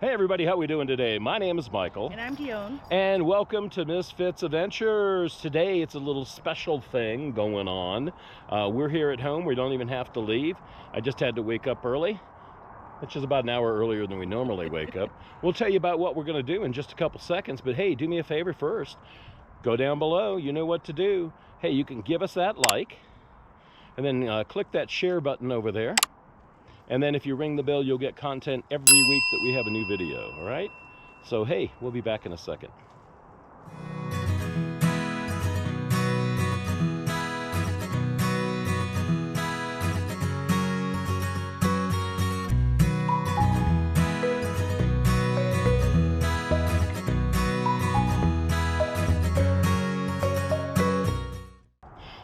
Hey everybody, how we doing today? My name is Michael. And I'm Dione. And welcome to MS FITZ'S Adventures. Today it's a little special thing going on. We're here at home. We don't even have to leave. I just had to wake up early, which is about an hour earlier than we normally wake up. We'll tell you about what we're going to do in just a couple seconds, but hey, do me a favor first. Go down below. You know what to do. Hey, you can give us that like, and then click that share button over there. And then if you ring the bell, you'll get content every week that we have a new video, all right? So, hey, we'll be back in a second.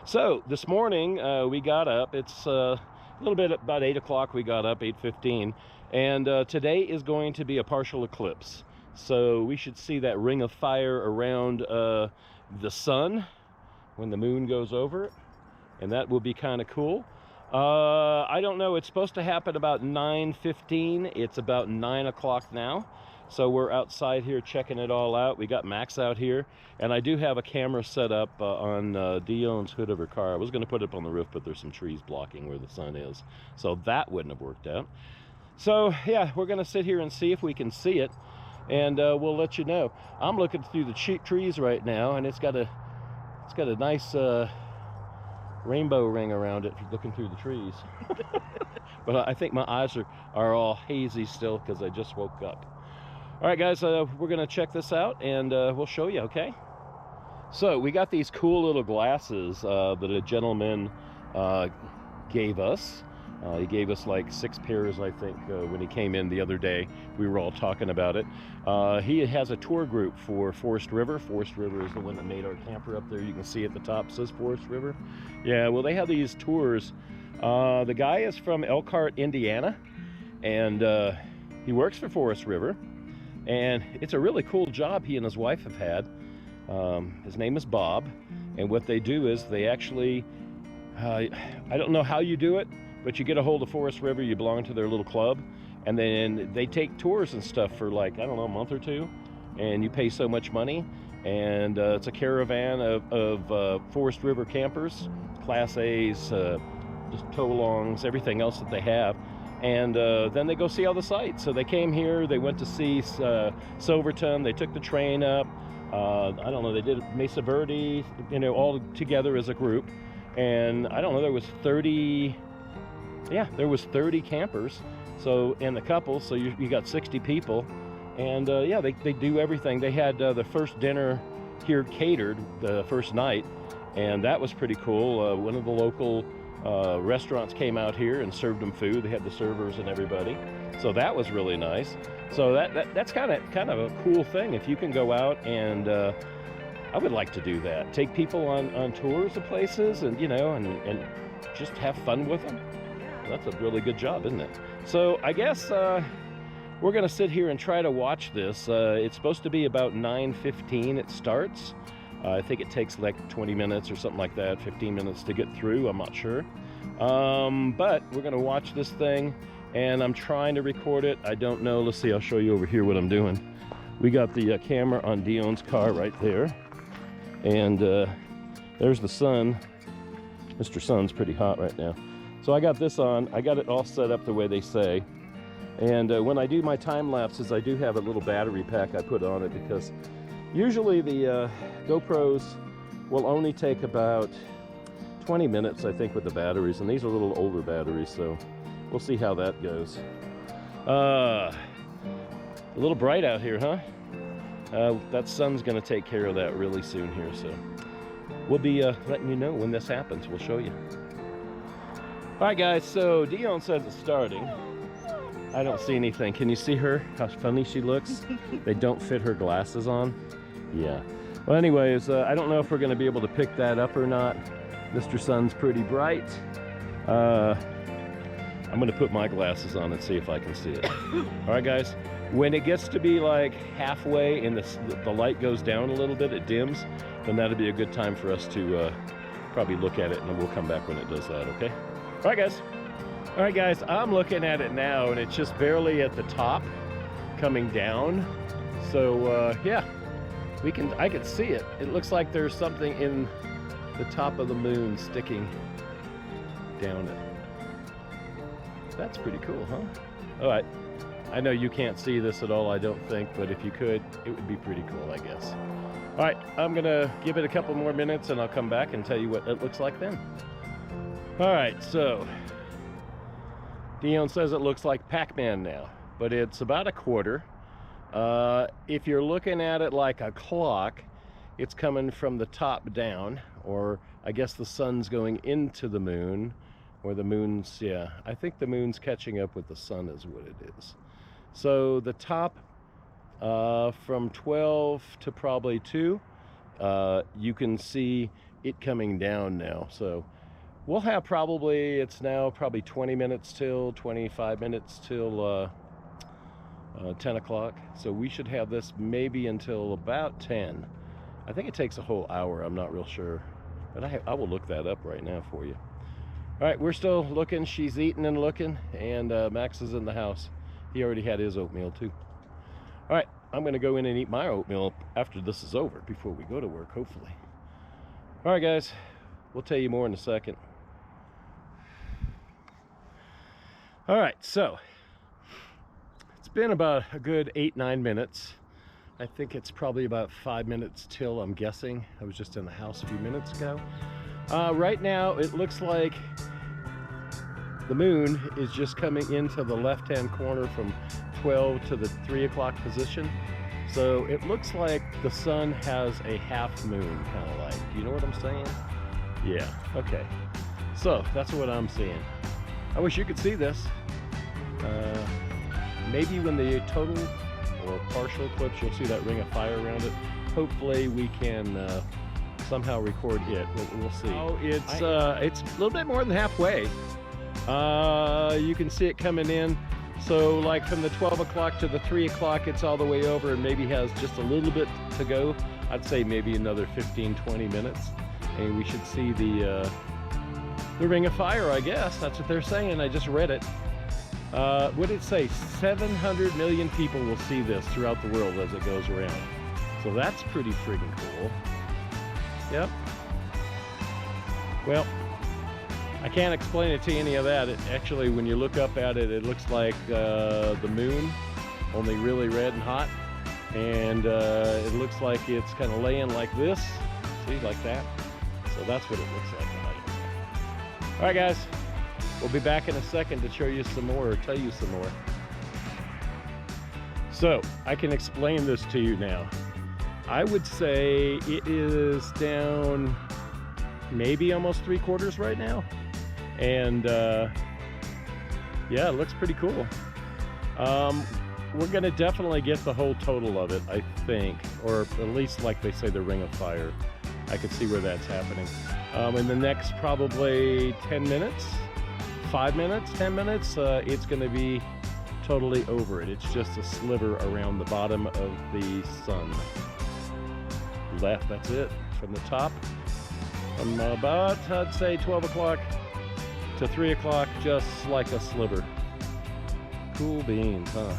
So, this morning, we got up. It's a little bit about 8 o'clock. We got up 8:15, and today is going to be a partial eclipse, so we should see that ring of fire around the sun when the moon goes over it, and that will be kind of cool. I don't know, it's supposed to happen about 9:15. It's about 9 o'clock now, so we're outside here checking it all out. We got Max out here, and I do have a camera set up on Dion's hood of her car. I was going to put it up on the roof, but there's some trees blocking where the sun is, so that wouldn't have worked out. So yeah, we're going to sit here and see if we can see it, and we'll let you know. I'm looking through the trees right now, and it's got a nice rainbow ring around it looking through the trees. But I think my eyes are all hazy still because I just woke up. All right, guys, we're going to check this out, and we'll show you, okay? So we got these cool little glasses that a gentleman gave us. He gave us like 6 pairs, I think, when he came in the other day. We were all talking about it. He has a tour group for Forest River. Forest River is the one that made our camper up there. You can see at the top, it says Forest River. Yeah, well, they have these tours. The guy is from Elkhart, Indiana, and he works for Forest River. And it's a really cool job he and his wife have had. His name is Bob, and what they do is they actually, I don't know how you do it, but you get a hold of Forest River, you belong to their little club, and then they take tours and stuff for like, I don't know, a month or two, and you pay so much money, and it's a caravan of Forest River campers, Class A's, just tow-alongs, everything else that they have. And then they go see all the sites. So they came here, they went to see Silverton, they took the train up, I don't know, they did Mesa Verde, you know, all together as a group. And I don't know, there was 30 campers, so, and the couple, so you got 60 people. And yeah, they do everything. They had the first dinner here catered the first night, and that was pretty cool. One of the local restaurants came out here and served them food. They had the servers and everybody, so that was really nice. So that's kind of a cool thing if you can go out, and I would like to do that. Take people on tours of places, and you know, and just have fun with them. That's a really good job, isn't it? So I guess we're gonna sit here and try to watch this. It's supposed to be about 9:15 it starts. I think it takes like 20 minutes or something like that, 15 minutes to get through, I'm not sure. But we're gonna watch this thing, and I'm trying to record it. I don't know, let's see, I'll show you over here what I'm doing. We got the camera on Dion's car right there, and there's the sun. Mr. Sun's pretty hot right now. So I got this on, I got it all set up the way they say. And when I do my time lapses, I do have a little battery pack I put on it, because usually the GoPros will only take about 20 minutes, I think, with the batteries, and these are a little older batteries, so we'll see how that goes. A little bright out here, huh? That sun's gonna take care of that really soon here, so we'll be letting you know when this happens. We'll show you. All right, guys, so Dione says it's starting. I don't see anything. Can you see her? How funny she looks? They don't fit her glasses on. Yeah. Well, anyways, I don't know if we're going to be able to pick that up or not. Mr. Sun's pretty bright. I'm going to put my glasses on and see if I can see it. All right, guys. When it gets to be like halfway and the light goes down a little bit, it dims, then that'll be a good time for us to probably look at it, and then we'll come back when it does that, okay? All right, guys. I'm looking at it now, and it's just barely at the top, coming down. So yeah, I can see it. It looks like there's something in the top of the moon sticking down it. That's pretty cool, huh? All right, I know you can't see this at all, I don't think, but if you could, it would be pretty cool, I guess. All right, I'm gonna give it a couple more minutes and I'll come back and tell you what it looks like then. All right, so Dione says it looks like Pac-Man now, but it's about a quarter. If you're looking at it like a clock, it's coming from the top down, or I guess the sun's going into the moon, or the moon's, yeah, I think the moon's catching up with the sun is what it is. So the top from 12 to probably 2, you can see it coming down now. So we'll have probably, it's now probably 20 minutes till, 25 minutes till 10 o'clock. So we should have this maybe until about 10. I think it takes a whole hour, I'm not real sure. But I will look that up right now for you. All right, we're still looking. She's eating and looking, and Max is in the house. He already had his oatmeal too. All right, I'm gonna go in and eat my oatmeal after this is over, before we go to work, hopefully. All right, guys, we'll tell you more in a second. All right, so it's been about a good 8-9 minutes. I think it's probably about 5 minutes till, I'm guessing. I was just in the house a few minutes ago. Right now, it looks like the moon is just coming into the left-hand corner from 12 to the 3 o'clock position. So it looks like the sun has a half moon, kind of like. You know what I'm saying? Yeah, okay. So that's what I'm seeing. I wish you could see this. Maybe when the total or partial eclipse, you'll see that ring of fire around it. Hopefully we can somehow record it. We'll see. Oh, it's a little bit more than halfway. You can see it coming in. So like from the 12 o'clock to the 3 o'clock, it's all the way over and maybe has just a little bit to go. I'd say maybe another 15-20 minutes. And we should see the ring of fire, I guess. That's what they're saying. I just read it. What did it say? 700 million people will see this throughout the world as it goes around. So that's pretty friggin' cool. Yep. Well, I can't explain it to you any of that. Actually, when you look up at it, it looks like the moon, only really red and hot. And it looks like it's kind of laying like this. See, like that. So that's what it looks like. All right, guys. We'll be back in a second to show you some more, or tell you some more. So, I can explain this to you now. I would say it is down maybe almost 3/4 right now. And yeah, it looks pretty cool. We're gonna definitely get the whole total of it, I think. Or at least like they say, the ring of fire. I could see where that's happening. In the next probably 10 minutes, 5 minutes, 10 minutes, it's going to be totally over it. It's just a sliver around the bottom of the sun. Left, that's it. From the top, from about, I'd say 12 o'clock to 3 o'clock, just like a sliver. Cool beans, huh?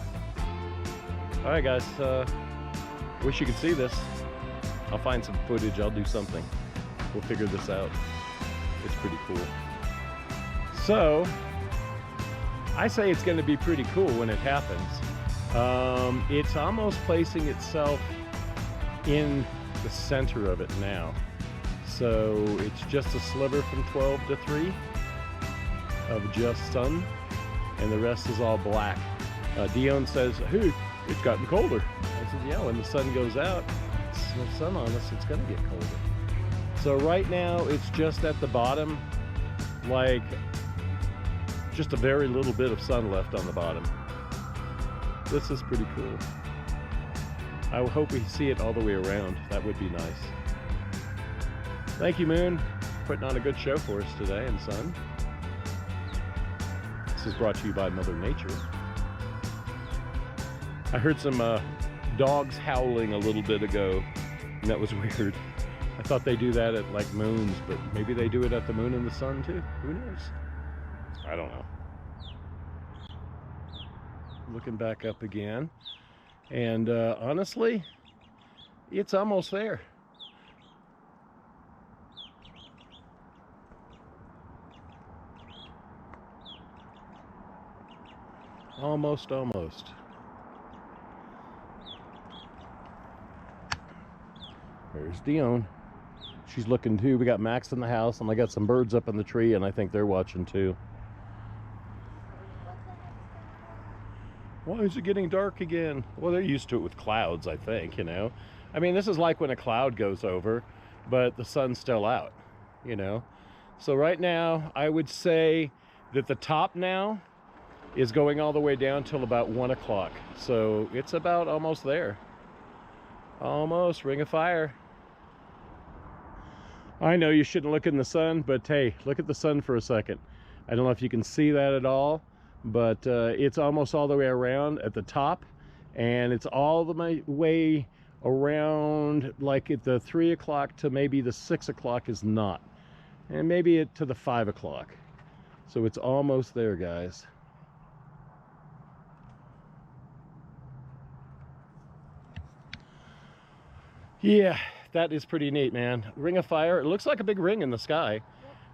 All right, guys, wish you could see this. I'll find some footage, I'll do something. We'll figure this out. It's pretty cool. So, I say it's going to be pretty cool when it happens. It's almost placing itself in the center of it now. So, it's just a sliver from 12 to 3 of just sun, and the rest is all black. Dione says, hey, it's gotten colder. I said, yeah, when the sun goes out, there's sun on us, it's going to get colder. So right now, it's just at the bottom, like just a very little bit of sun left on the bottom. This is pretty cool. I hope we see it all the way around. That would be nice. Thank you, Moon, putting on a good show for us today, and Sun. This is brought to you by Mother Nature. I heard some dogs howling a little bit ago, and that was weird. I thought they do that at like moons, but maybe they do it at the moon and the sun too. Who knows? I don't know. Looking back up again. And honestly, it's almost there. Almost. There's Dione. She's looking too. We got Max in the house, and I got some birds up in the tree, and I think they're watching too. Why is it getting dark again? Well, they're used to it with clouds, I think, you know. I mean, this is like when a cloud goes over, but the sun's still out, you know. So right now, I would say that the top now is going all the way down till about 1 o'clock. So it's about almost there. Almost. Ring of fire. I know you shouldn't look in the sun, but hey, look at the sun for a second. I don't know if you can see that at all, but it's almost all the way around at the top, and it's all the way around, like at the 3 o'clock to maybe the 6 o'clock is not, and maybe to the 5 o'clock. So it's almost there, guys. Yeah, that is pretty neat, man. Ring of fire. It looks like a big ring in the sky. Yep.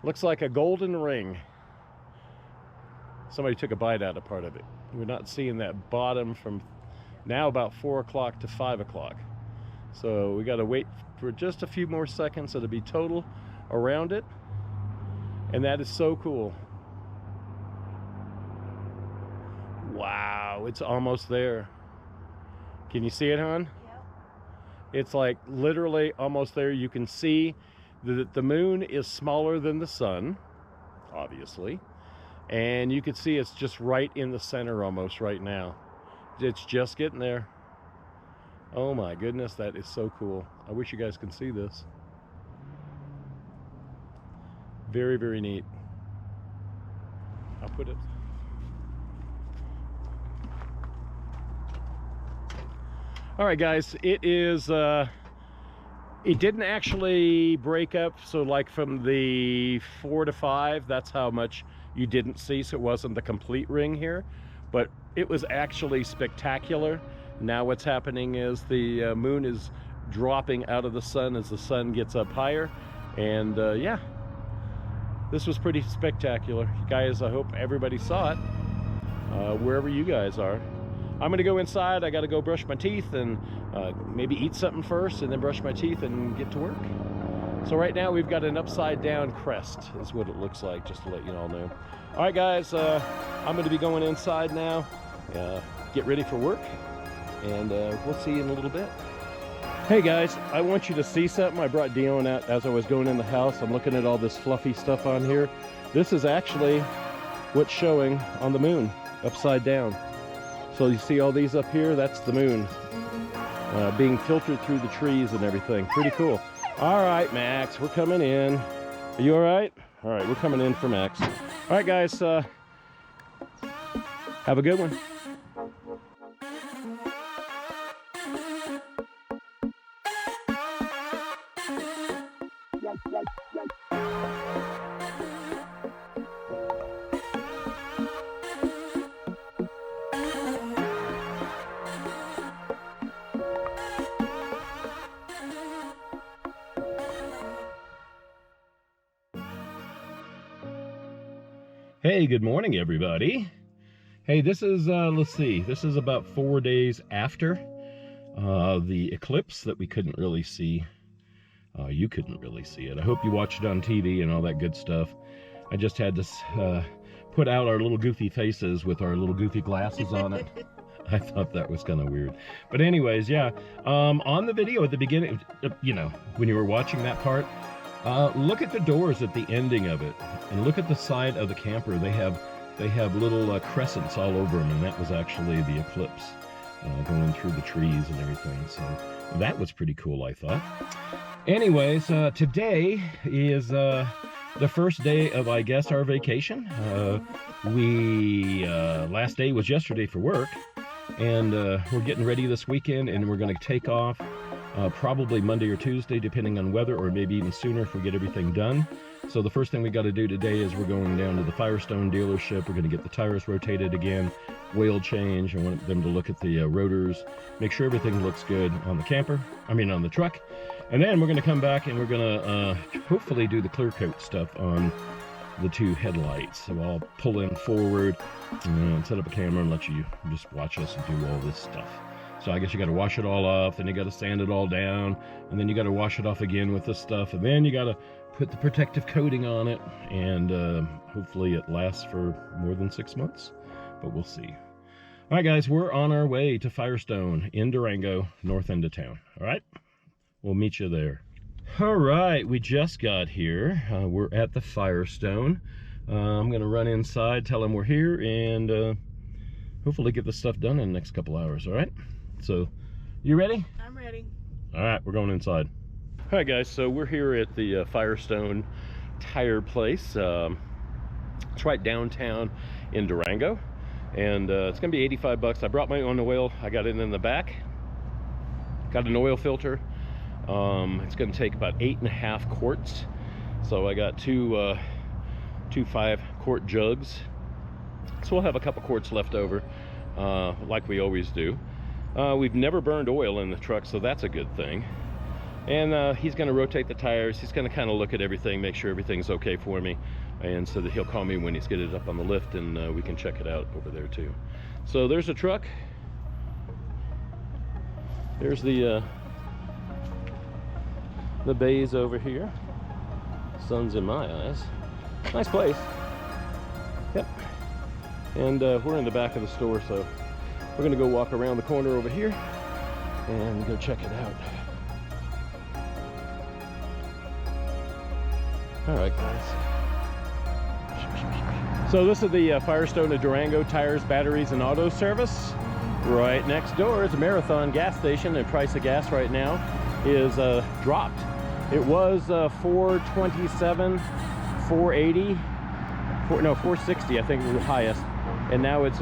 Looks like a golden ring. Somebody took a bite out of part of it. We're not seeing that bottom from now about 4 o'clock to 5 o'clock. So we got to wait for just a few more seconds. It'll be total around it. And that is so cool. Wow, it's almost there. Can you see it, hon? It's like literally almost there. You can see that the moon is smaller than the sun, obviously. And you can see it's just right in the center almost right now. It's just getting there. Oh my goodness, that is so cool. I wish you guys can see this. Very, very neat. I'll put it. All right, guys, it is, it didn't actually break up. So like from the 4 to 5, that's how much you didn't see. So it wasn't the complete ring here, but it was actually spectacular. Now what's happening is the moon is dropping out of the sun as the sun gets up higher. And yeah, this was pretty spectacular. Guys, I hope everybody saw it, wherever you guys are. I'm gonna go inside. I gotta go brush my teeth and maybe eat something first and then brush my teeth and get to work. So right now we've got an upside down crest is what it looks like, just to let you all know. All right, guys, I'm gonna be going inside now, get ready for work, and we'll see you in a little bit. Hey guys, I want you to see something. I brought Dione out as I was going in the house. I'm looking at all this fluffy stuff on here. This is actually what's showing on the moon, upside down. So you see all these up here? That's the moon being filtered through the trees and everything. Pretty cool. All right, Max, we're coming in. Are you all right? All right, we're coming in for Max. All right, guys, have a good one. Hey, good morning, everybody. Hey, this is, let's see, this is about 4 days after the eclipse that we couldn't really see. You couldn't really see it. I hope you watched it on TV and all that good stuff. I just had to put out our little goofy faces with our little goofy glasses on it. I thought that was kind of weird. But anyways, yeah, on the video at the beginning, you know, when you were watching that part, look at the doors at the ending of it, and look at the side of the camper. They have little crescents all over them, and that was actually the eclipse going through the trees and everything. So that was pretty cool, I thought. Anyways, today is the first day of, I guess, our vacation. Last day was yesterday for work, and we're getting ready this weekend, and we're going to take off probably Monday or Tuesday, depending on weather, or maybe even sooner if we get everything done. So the first thing we got to do today is we're going down to the Firestone dealership. We're going to get the tires rotated again, oil change. I want them to look at the rotors, make sure everything looks good on the camper, on the truck. And then we're going to come back and we're going to hopefully do the clear coat stuff on the two headlights. So I'll pull in forward and set up a camera and let you just watch us do all this stuff. So I guess you got to wash it all off, then you got to sand it all down, and then you got to wash it off again with this stuff, and then you got to put the protective coating on it, and hopefully it lasts for more than 6 months, but we'll see. All right, guys, we're on our way to Firestone in Durango, north end of town. All right, we'll meet you there. All right, we just got here. We're at the Firestone. I'm gonna run inside, tell them we're here, and hopefully get this stuff done in the next couple hours. All right, so you ready? I'm ready. All right, we're going inside. All right, guys, so we're here at the Firestone tire place. It's right downtown in Durango, and it's gonna be 85 bucks. I brought my own oil. I got it in the back. Got an oil filter. It's gonna take about 8.5 quarts. So I got two 5-quart jugs. So we'll have a couple quarts left over, like we always do. We've never burned oil in the truck, so that's a good thing. And he's going to rotate the tires. He's going to kind of look at everything, make sure everything's okay for me, and so that he'll call me when he's get it up on the lift, and we can check it out over there too. So there's the truck. There's the bays over here. Sun's in my eyes. Nice place. Yep. And we're in the back of the store, so we're gonna go walk around the corner over here and go check it out. All right, guys. So this is the Firestone of Durango Tires, Batteries, and Auto Service. Right next door is a Marathon gas station. The price of gas right now is dropped. It was $4.27, $4.80, $4.60 I think was the highest, and now it's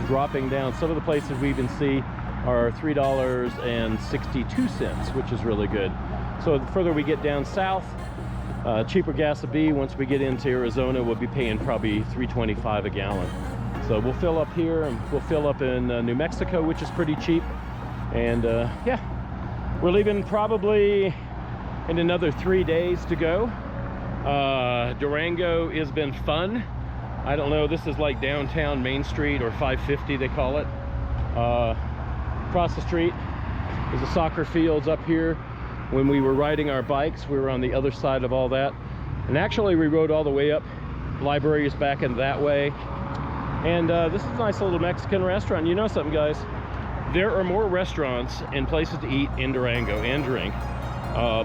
dropping down. Some of the places we even see are $3.62, which is really good. So the further we get down south, cheaper gas will be. Once we get into Arizona, we'll be paying probably $3.25 a gallon. So we'll fill up here, and we'll fill up in New Mexico, which is pretty cheap. And yeah, we're leaving probably in another 3 days to go. Durango has been fun. I don't know, this is like downtown Main Street, or 550 they call it. Across the street is the soccer fields up here. When we were riding our bikes, we were on the other side of all that. And actually we rode all the way up. Library is back in that way. And this is a nice little Mexican restaurant. You know something, guys? There are more restaurants and places to eat in Durango and drink.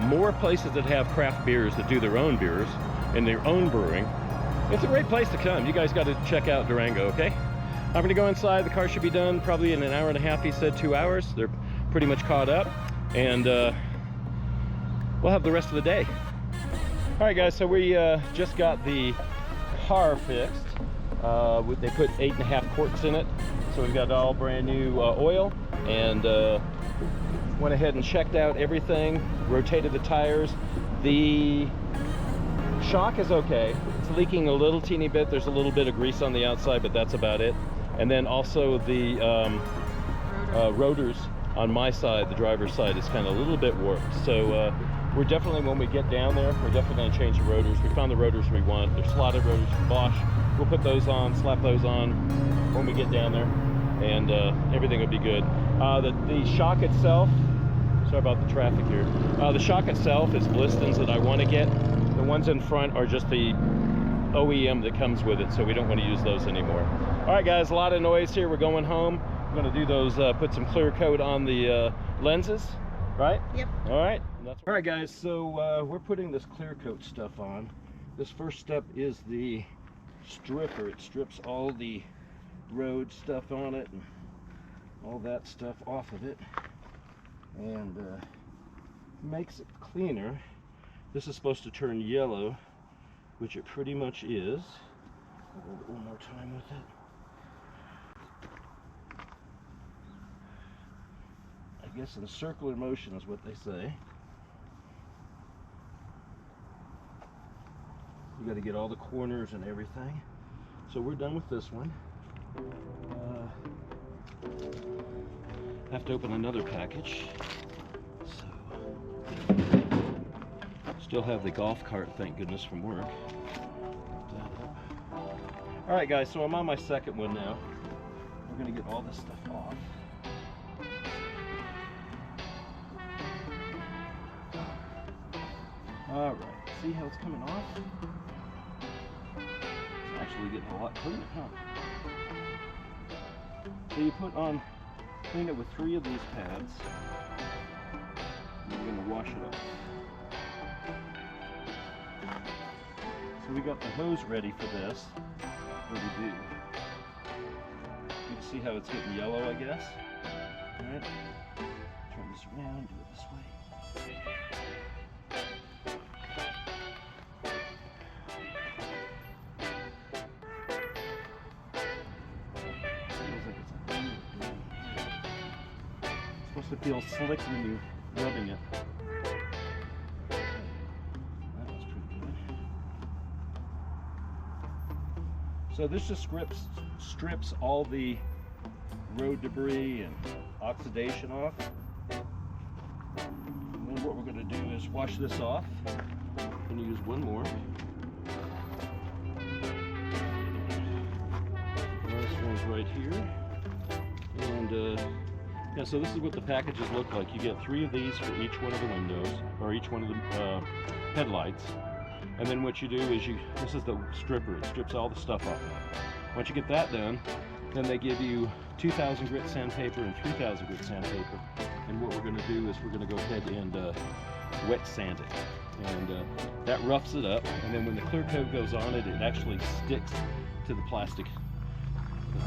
More places that have craft beers, that do their own beers and their own brewing. It's a great place to come. You guys got to check out Durango, okay? I'm going to go inside. The car should be done probably in an hour and a half. He said 2 hours. They're pretty much caught up. And we'll have the rest of the day. All right, guys, so we just got the car fixed. They put 8.5 quarts in it. So we've got all brand new oil, and went ahead and checked out everything, rotated the tires. The shock is okay. It's leaking a little teeny bit. There's a little bit of grease on the outside, but that's about it. And then also the rotors on my side, the driver's side, is kind of a little bit warped. So we're definitely, when we get down there, we're definitely going to change the rotors. We found the rotors we want. They're slotted rotors from Bosch. We'll put those on, slap those on when we get down there, and everything will be good. The shock itself, sorry about the traffic here. The shock itself is Blistons that I want to get. The ones in front are just the OEM that comes with it, so we don't want to use those anymore. All right, guys, a lot of noise here. We're going home. I'm going to do those, put some clear coat on the lenses, right? Yep. All right. All right, guys, so we're putting this clear coat stuff on. This first step is the stripper. It strips all the road stuff on it and all that stuff off of it, and makes it cleaner. This is supposed to turn yellow, which it pretty much is. I'll hold it one more time with it. I guess in circular motion is what they say. You got to get all the corners and everything. So we're done with this one. Have to open another package. So still have the golf cart, thank goodness, from work. All right, guys. So I'm on my second one now. We're gonna get all this stuff off. All right. See how it's coming off? It's actually getting a lot cleaner, huh? So you clean it with 3 of these pads. And you're gonna wash it off. So we got the hose ready for this. What do we do? You can see how it's getting yellow, I guess. All right. Turn this around, do it this way. To feel slick when you're rubbing it. That was pretty good. So this just strips all the road debris and oxidation off. And then what we're going to do is wash this off. I'm going to use one more. This one's right here. And yeah, so this is what the packages look like. You get 3 of these for each one of the windows, or each one of the headlights. And then what you do is this is the stripper. It strips all the stuff off. Once you get that done, then they give you 2,000 grit sandpaper and 3,000 grit sandpaper. And what we're going to do is we're going to go ahead and wet sand it. And that roughs it up. And then when the clear coat goes on it, it actually sticks to the plastic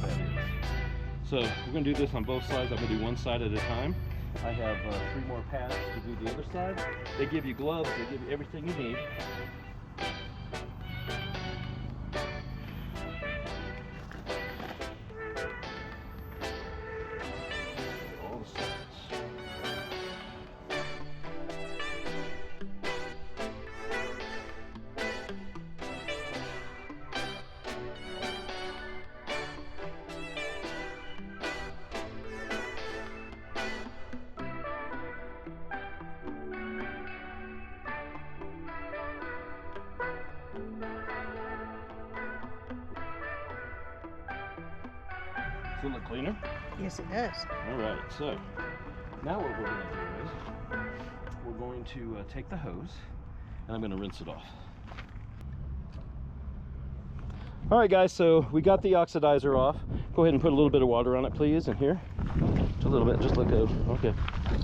that is. So we're going to do this on both sides. I'm going to do one side at a time. I have 3 more pads to do the other side. They give you gloves. They give you everything you need. All the sides. Does it look cleaner? Yes, it does. All right, so now what we're going to do is we're going to take the hose and I'm going to rinse it off. All right, guys, so we got the oxidizer off. Go ahead and put a little bit of water on it, please, in here. Just a little bit, just like a, okay.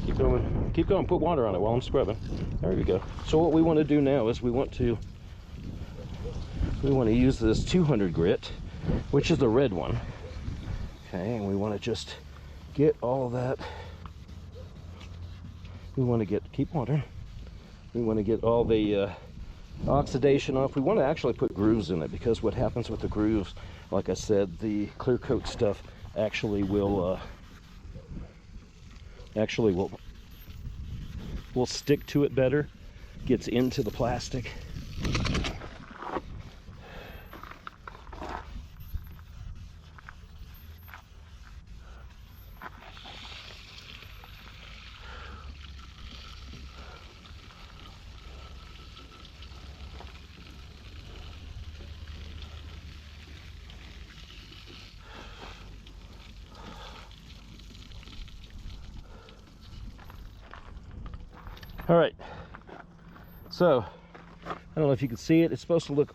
Keep going, put water on it while I'm scrubbing. There we go. So what we want to do now is we want to use this 200 grit, which is the red one. Okay, and we want to just get all of that. We want to keep water. We want to get all the oxidation off. We want to actually put grooves in it, because what happens with the grooves, like I said, the clear coat stuff actually will stick to it better, gets into the plastic. All right, so I don't know if you can see it. It's supposed to look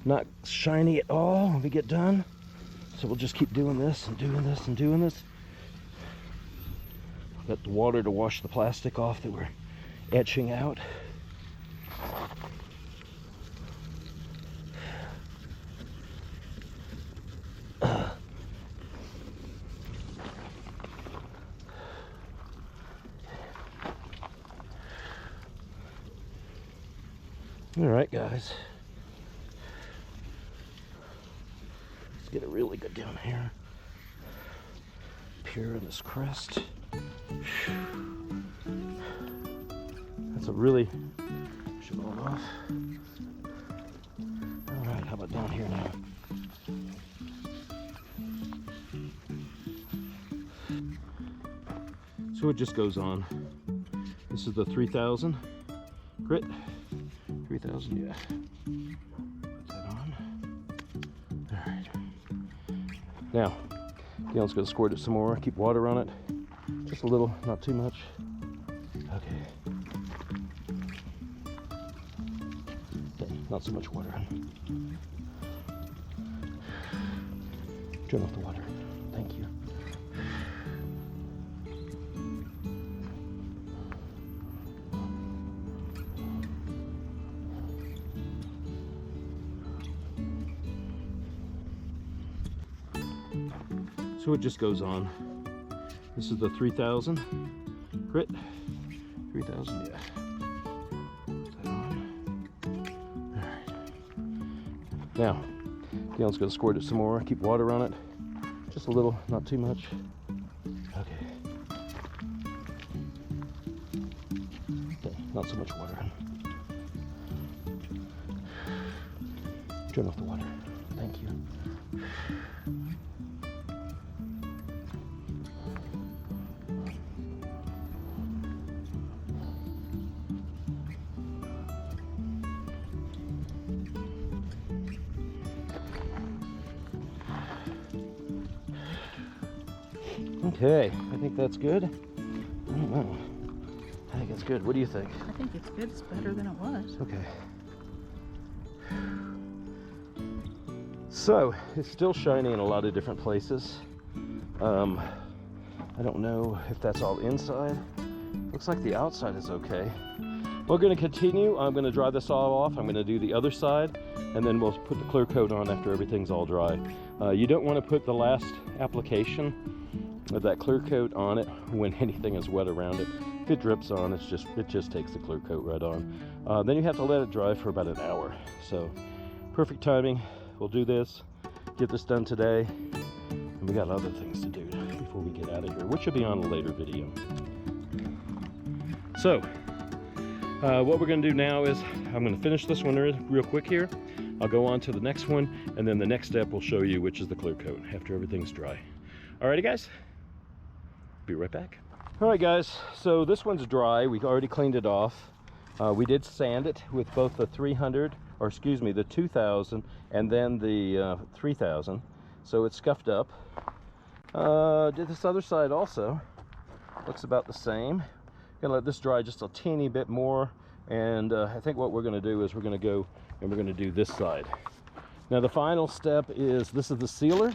not shiny at all when we get done. So we'll just keep doing this and doing this and doing this. Let the water to wash the plastic off that we're etching out. All right, guys. Let's get it really good down here. Pure in this crest. That's a really, should go off. outlet down here now. So it just goes on. This is the 3000 grit. 3000, yeah. Put that on. All right. Now, Dion's gonna squirt it some more. Keep water on it. Just a little, not too much. Okay. Not so much water. Turn off the water. Thank you. So it just goes on. This is the 3000 grit. 3000, yeah. Put that on. All right. Now, Dion's gonna squirt it some more. Keep water on it. Just a little, not too much. Okay. Not so much water. Turn off the water. Thank you. Okay, I think that's good. I don't know. I think it's good. What do you think? I think it's good. It's better than it was. Okay. So, it's still shiny in a lot of different places. I don't know if that's all inside. Looks like the outside is okay. We're going to continue. I'm going to dry this all off. I'm going to do the other side, and then we'll put the clear coat on after everything's all dry. You don't want to put the last application of that clear coat on it when anything is wet around it. If it drips on, it just takes the clear coat right on. Then you have to let it dry for about an hour. So, perfect timing. We'll do this, get this done today, and we got other things to do before we get out of here, which will be on a later video. So, what we're going to do now is I'm going to finish this one real quick here. I'll go on to the next one, and then the next step will show you which is the clear coat after everything's dry. Alrighty, guys, be right back. Alright, guys, so this one's dry. We've already cleaned it off. We did sand it with both the 300, or excuse me, the 2000 and then the 3000. So it's scuffed up. Did this other side also. Looks about the same. Gonna let this dry just a teeny bit more, and I think what we're gonna do is we're gonna go and we're gonna do this side. Now the final step is, this is the sealer.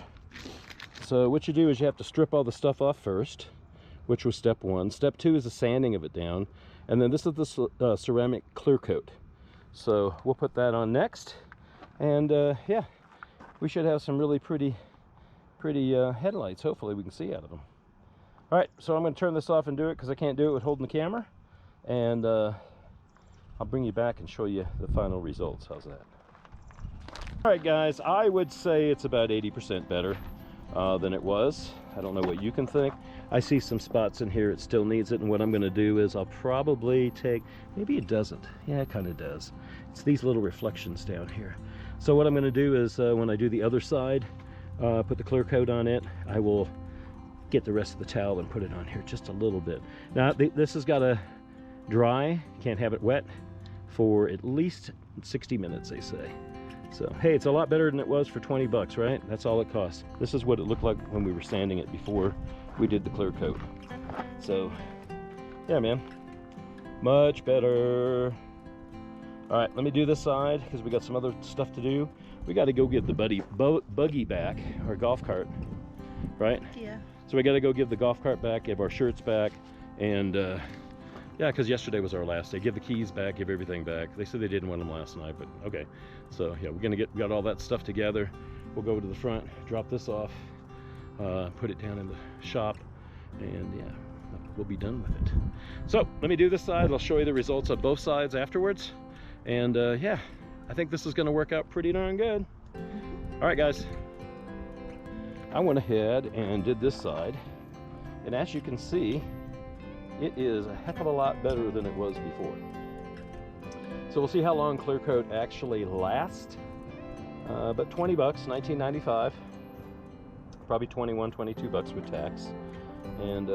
So what you do is you have to strip all the stuff off first, which was step one. Step two is the sanding of it down, and then this is the ceramic clear coat. So we'll put that on next, and yeah, we should have some really pretty headlights. Hopefully we can see out of them. All right, so I'm going to turn this off and do it because I can't do it with holding the camera, and I'll bring you back and show you the final results. How's that? All right, guys, I would say it's about 80% better than it was. I don't know what you can think. I see some spots in here it still needs it, and what I'm going to do is I'll probably take, maybe it doesn't. Yeah, it kind of does. It's these little reflections down here. So what I'm going to do is when I do the other side, put the clear coat on it, I will get the rest of the towel and put it on here just a little bit. Now this has got to dry, can't have it wet for at least 60 minutes, they say. So hey, it's a lot better than it was for 20 bucks, right? That's all it costs. This is what it looked like when we were sanding it before we did the clear coat. So yeah, man, much better. All right, let me do this side because we got some other stuff to do. We got to go get the buggy back, our golf cart, right? Yeah. So we got to go give the golf cart back, give our shirts back, and yeah, because yesterday was our last day. Give the keys back, give everything back. They said they didn't want them last night, but okay. So yeah, we got all that stuff together. We'll go to the front, drop this off, put it down in the shop, and yeah, we'll be done with it. So let me do this side. I'll show you the results of both sides afterwards, and yeah, I think this is going to work out pretty darn good. All right, guys. I went ahead and did this side, and as you can see, it is a heck of a lot better than it was before. So we'll see how long clear coat actually lasts. but 20 bucks, $19.95. Probably 21, 22 bucks with tax. And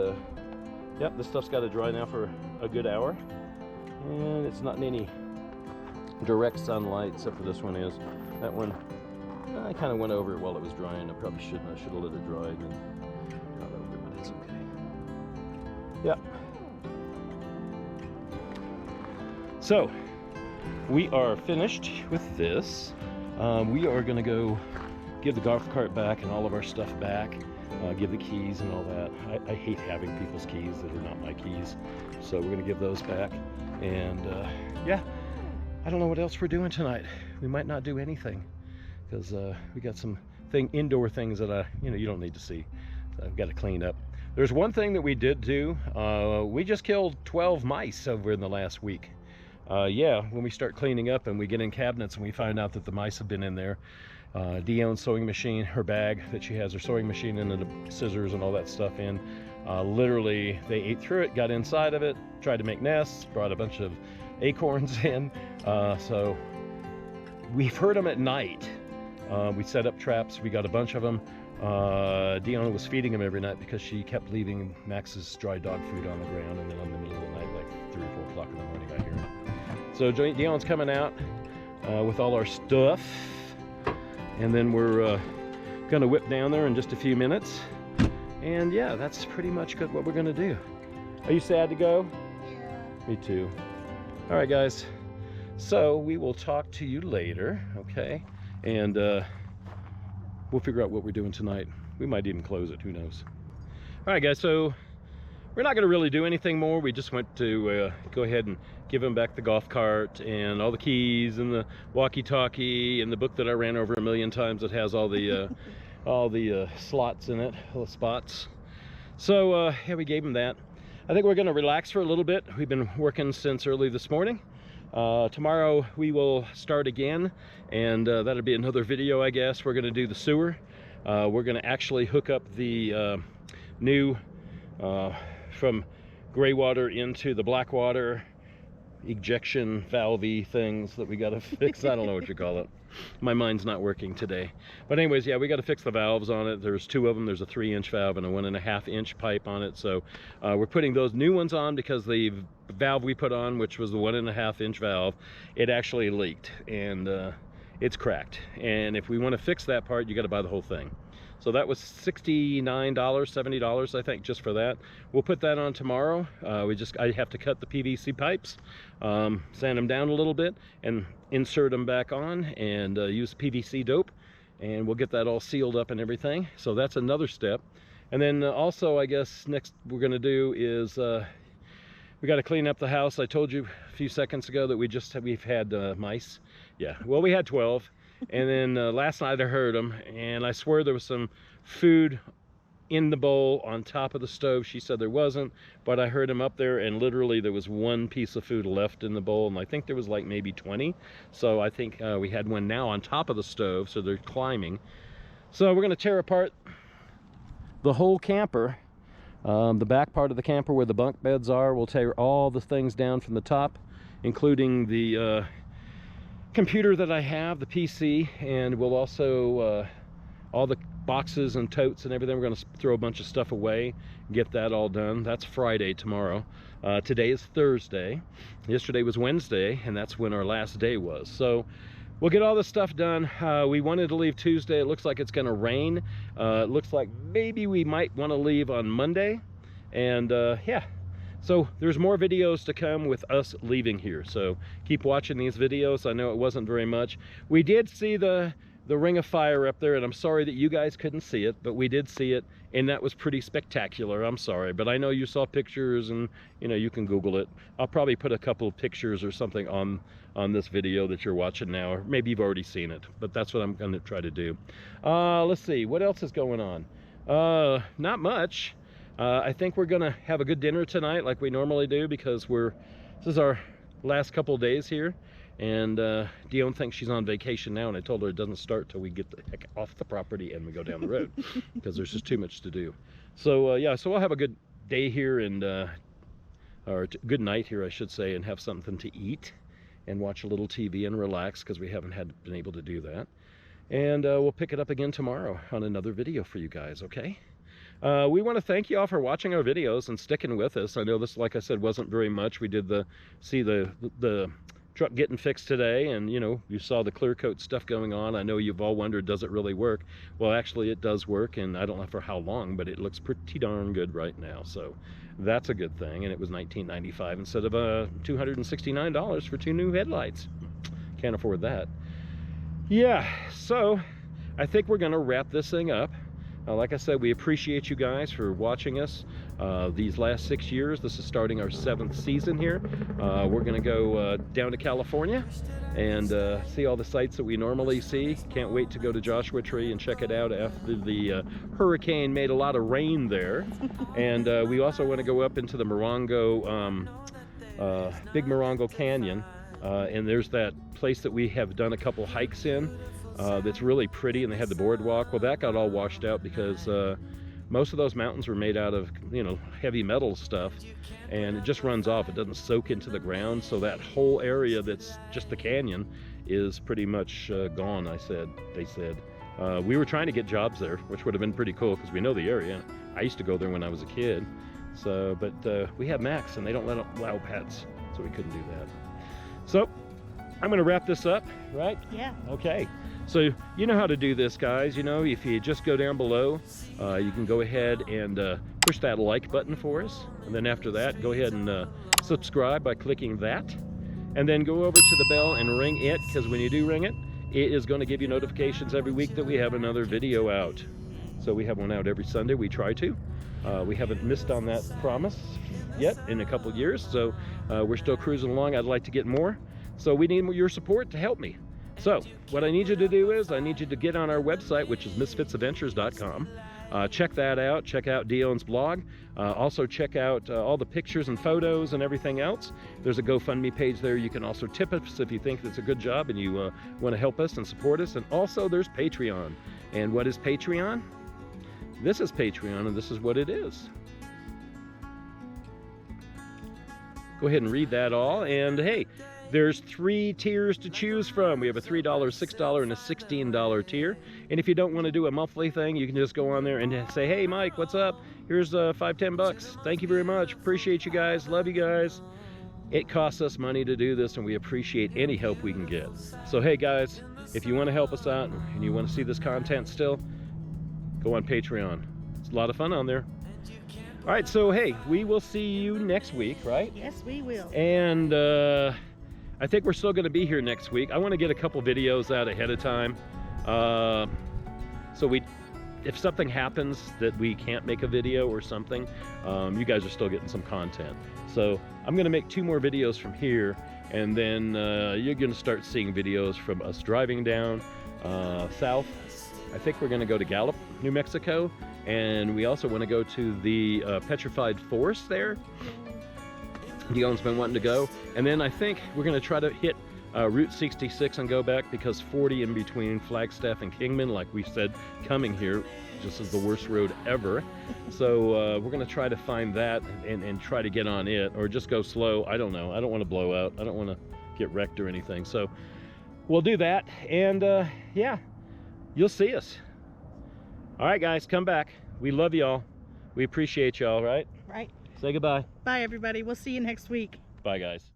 yep, this stuff's got to dry now for a good hour. And it's not in any direct sunlight, except for this one is. That one, I kind of went over it while it was drying. I probably shouldn't. I should have let it dry and got over it, but it's okay. Yep. So, we are finished with this. We are going to go give the golf cart back and all of our stuff back. Give the keys and all that. I hate having people's keys that are not my keys. So we're going to give those back. And yeah, I don't know what else we're doing tonight. We might not do anything because we got some indoor things that you don't need to see. So I've got to clean up. There's one thing that we did do. We just killed 12 mice over in the last week. Yeah, when we start cleaning up and we get in cabinets and we find out that the mice have been in there. Dion's sewing machine, her bag that she has her sewing machine in and the scissors and all that stuff in. Literally, they ate through it, got inside of it, tried to make nests, brought a bunch of acorns in. So we've heard them at night. We set up traps, we got a bunch of them. Dione was feeding them every night because she kept leaving Max's dry dog food on the ground, and then in the middle of the night, like 3 or 4 o'clock in the morning, I hear them. So Dion's coming out with all our stuff. And then we're gonna whip down there in just a few minutes. And yeah, that's pretty much what we're gonna do. Are you sad to go? Yeah. Me too. All right, guys. So we will talk to you later, okay? And we'll figure out what we're doing tonight. We might even close it, who knows? All right, guys, so we're not gonna really do anything more. We just went to go ahead and give him back the golf cart and all the keys and the walkie-talkie and the book that I ran over 1,000,000 times that has all the slots in it, all the spots. So yeah, we gave him that. I think we're gonna relax for a little bit. We've been working since early this morning. Tomorrow we will start again, and that'll be another video, I guess. We're gonna do the sewer. We're gonna actually hook up the new from gray water into the black water ejection valve-y things that we got to fix. I don't know what you call it. My mind's not working today. But anyways, yeah, we got to fix the valves on it. There's 2 of them. There's a 3-inch valve and a 1.5-inch pipe on it. So we're putting those new ones on because the valve we put on, which was the 1.5-inch valve, it actually leaked and it's cracked. And if we want to fix that part, you got to buy the whole thing. So that was $69, $70, I think, just for that. We'll put that on tomorrow. I have to cut the PVC pipes, sand them down a little bit, and insert them back on, and use PVC dope, and we'll get that all sealed up and everything. So that's another step. And then also, I guess next we're gonna do is we got to clean up the house. I told you a few seconds ago that we've had mice. Yeah, well, we had 12. And then last night I heard them, and I swear there was some food in the bowl on top of the stove. She said there wasn't, but I heard them up there, and literally there was 1 piece of food left in the bowl, and I think there was like maybe 20. So I think we had one now on top of the stove, so they're climbing. So we're gonna tear apart the whole camper. The back part of the camper where the bunk beds are, we'll tear all the things down from the top, including the computer that I have, the PC, and we'll also all the boxes and totes and everything. We're going to throw a bunch of stuff away, get that all done. That's Friday tomorrow. Today is Thursday. Yesterday was Wednesday, and that's when our last day was. So we'll get all this stuff done. We wanted to leave Tuesday. It looks like it's going to rain. It looks like maybe we might want to leave on Monday. And yeah. So there's more videos to come with us leaving here. So keep watching these videos. I know it wasn't very much. We did see the ring of fire up there, and I'm sorry that you guys couldn't see it, but we did see it, and that was pretty spectacular. I'm sorry, but I know you saw pictures, and you can Google it. I'll probably put a couple of pictures or something on this video that you're watching now, or maybe you've already seen it, but that's what I'm going to try to do. Let's see, what else is going on? Not much. I think we're gonna have a good dinner tonight like we normally do, because this is our last couple days here, and Dione thinks she's on vacation now, and I told her it doesn't start till we get the heck off the property and we go down the road because there's just too much to do. So yeah, so we'll have a good day here, and or good night here I should say, and have something to eat and watch a little TV and relax, because we haven't been able to do that. And we'll pick it up again tomorrow on another video for you guys, okay? We want to thank you all for watching our videos and sticking with us. I know this, like I said, wasn't very much. We did see the truck getting fixed today, and you know, you saw the clear coat stuff going on. I know you've all wondered, does it really work? Well, actually it does work, and I don't know for how long, but it looks pretty darn good right now, so that's a good thing. And it was $19.95 instead of $269 for 2 new headlights. Can't afford that. Yeah, so I think we're gonna wrap this thing up. Like I said, we appreciate you guys for watching us these last 6 years. This is starting our 7th season here. We're gonna go down to California and see all the sights that we normally see. Can't wait to go to Joshua Tree and check it out after the hurricane made a lot of rain there. And we also want to go up into the Morongo, Big Morongo Canyon. And there's that place that we have done a couple hikes in that's really pretty, and they had the boardwalk. Well, that got all washed out because most of those mountains were made out of, you know, heavy metal stuff, and it just runs off. It doesn't soak into the ground, so that whole area that's just the canyon is pretty much gone. They said we were trying to get jobs there, which would have been pretty cool because we know the area. I used to go there when I was a kid. So, but we have Max, and they don't allow pets, so we couldn't do that. So I'm going to wrap this up, right? Yeah. Okay. So you know how to do this, guys. You know, if you just go down below, you can go ahead and push that like button for us. And then after that, go ahead and subscribe by clicking that. And then go over to the bell and ring it, because when you do ring it, it is going to give you notifications every week that we have another video out. So we have one out every Sunday. We try to. We haven't missed on that promise yet in a couple years. So we're still cruising along. I'd like to get more. So we need your support to help me. So what I need you to do is I need you to get on our website, which is MsFITZ'S.com. Check that out. Check out Dion's blog. Also check out all the pictures and photos and everything else. There's a GoFundMe page there. You can also tip us if you think it's a good job and you want to help us and support us. And also there's Patreon. And what is Patreon? This is Patreon, and this is what it is. Go ahead and read that all. And hey, there's 3 tiers to choose from. We have a $3, $6, and a $16 tier. And if you don't want to do a monthly thing, you can just go on there and say, hey, Mike, what's up? Here's $5, $10. Thank you very much. Appreciate you guys. Love you guys. It costs us money to do this, and we appreciate any help we can get. So, hey, guys, if you want to help us out and you want to see this content still, go on Patreon. It's a lot of fun on there. All right, so, hey, we will see you next week, right? Yes, we will. And I think we're still going to be here next week. I want to get a couple videos out ahead of time. So if something happens that we can't make a video or something, you guys are still getting some content. So I'm going to make 2 more videos from here, and then you're going to start seeing videos from us driving down south. I think we're going to go to Gallup, New Mexico, and we also want to go to the petrified forest there. Dion's been wanting to go, and then I think we're going to try to hit Route 66 and go back, because 40 in between Flagstaff and Kingman, like we said, coming here just is the worst road ever. So we're going to try to find that and try to get on it, or just go slow. I don't know. I don't want to blow out. I don't want to get wrecked or anything. So we'll do that, and yeah, you'll see us. All right, guys, come back. We love y'all. We appreciate y'all, right? Right. Say goodbye. Bye, everybody. We'll see you next week. Bye, guys.